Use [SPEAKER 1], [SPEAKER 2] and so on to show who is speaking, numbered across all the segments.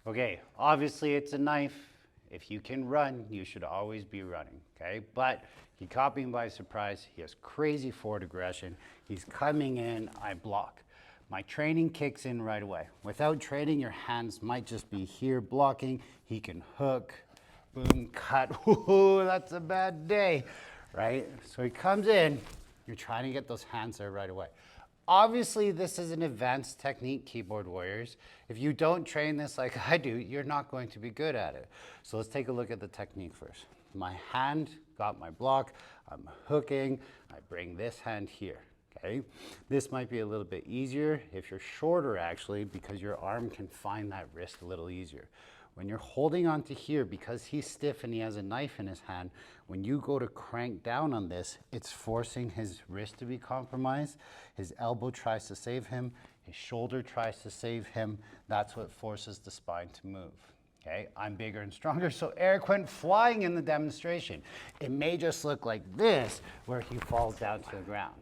[SPEAKER 1] Okay, obviously it's a knife. If you can run, you should always be running, okay? But he caught me by surprise. He has crazy forward aggression. He's coming in, I block. My training kicks in right away. Without training, your hands might just be here blocking. He can hook, boom, cut. Ooh, that's a bad day, right? So he comes in, you're trying to get those hands there right away. Obviously, this is an advanced technique, keyboard warriors. If you don't train this like I do, you're not going to be good at it. So let's take a look at the technique first. My hand got my block, I'm hooking, I bring this hand here, okay? This might be a little bit easier if you're shorter actually, because your arm can find that wrist a little easier. When you're holding onto here, because he's stiff and he has a knife in his hand, when you go to crank down on this, it's forcing his wrist to be compromised. His elbow tries to save him. His shoulder tries to save him. That's what forces the spine to move. Okay, I'm bigger and stronger, so Eric went flying in the demonstration. It may just look like this, where he falls down to the ground.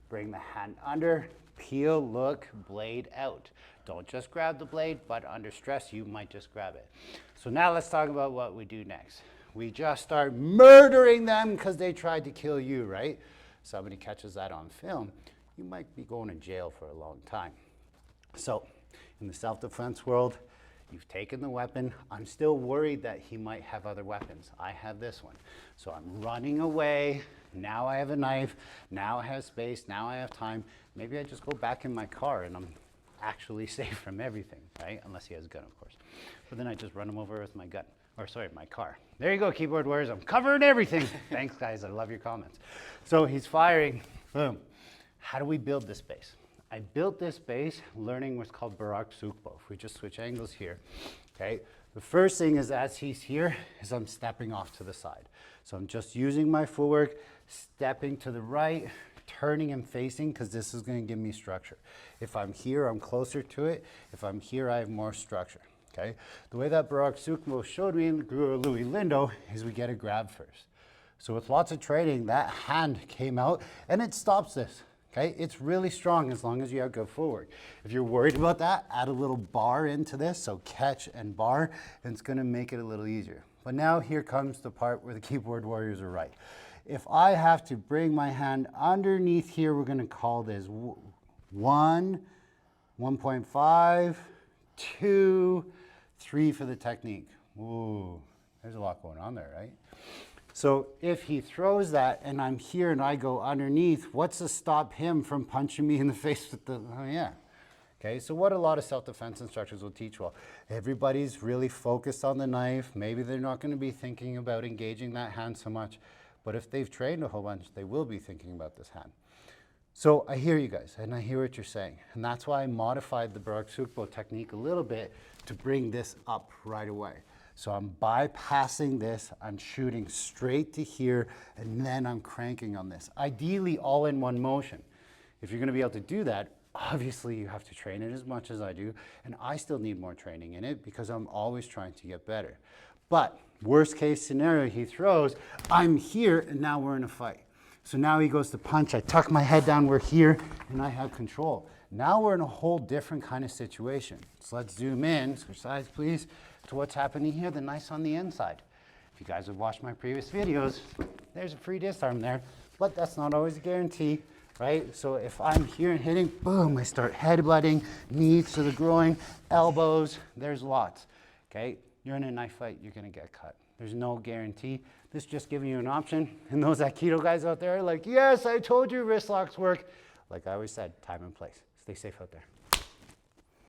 [SPEAKER 1] Bring the hand under, peel, look, blade out. Don't just grab the blade, but under stress, you might just grab it. So now let's talk about what we do next. We just start murdering them because they tried to kill you, right? Somebody catches that on film, you might be going to jail for a long time. So in the self-defense world, you've taken the weapon. I'm still worried that he might have other weapons. I have this one. So I'm running away. Now I have a knife. Now I have space. Now I have time. Maybe I just go back in my car and I'm actually safe from everything, right? Unless he has a gun, of course. But then I just run him over with my gun, or sorry, my car. There you go, keyboard warriors. I'm covering everything. Thanks, guys. I love your comments. So he's firing. Boom. How do we build this base? I built this base learning what's called Barak Sukbo. If we just switch angles here, okay? The first thing is as he's here is I'm stepping off to the side. So I'm just using my footwork, stepping to the right, turning and facing, because this is going to give me structure. If I'm here, I'm closer to it. If I'm here, I have more structure, okay? The way that Barak Sukbo showed me in Louis Lindo is we get a grab first. So with lots of training, that hand came out and it stops this. Okay, it's really strong as long as you have good footwork. If you're worried about that, add a little bar into this, so catch and bar, and it's gonna make it a little easier. But now here comes the part where the keyboard warriors are right. If I have to bring my hand underneath here, we're gonna call this 1, 1.5, 2, 3 for the technique. Ooh, there's a lot going on there, right? So if he throws that and I'm here and I go underneath, what's to stop him from punching me in the face with the, oh yeah. Okay, so what a lot of self-defense instructors will teach, well, everybody's really focused on the knife. Maybe they're not gonna be thinking about engaging that hand so much, but if they've trained a whole bunch, they will be thinking about this hand. So I hear you guys, and I hear what you're saying. And that's why I modified the Barak Sukbo technique a little bit to bring this up right away. So I'm bypassing this, I'm shooting straight to here, and then I'm cranking on this. Ideally, all in one motion. If you're gonna be able to do that, obviously you have to train it as much as I do, and I still need more training in it because I'm always trying to get better. But worst case scenario, he throws, I'm here, and now we're in a fight. So now he goes to punch, I tuck my head down, we're here, and I have control. Now we're in a whole different kind of situation. So let's zoom in, switch sides please, to what's happening here, the knife on the inside. If you guys have watched my previous videos, there's a free disarm there, but that's not always a guarantee, right? So if I'm here and hitting, boom, I start headbutting, knees to the groin, elbows, there's lots, okay? You're in a knife fight, you're gonna get cut. There's no guarantee. This is just giving you an option. And those Aikido guys out there are like, yes, I told you wrist locks work. Like I always said, time and place. Stay safe out there.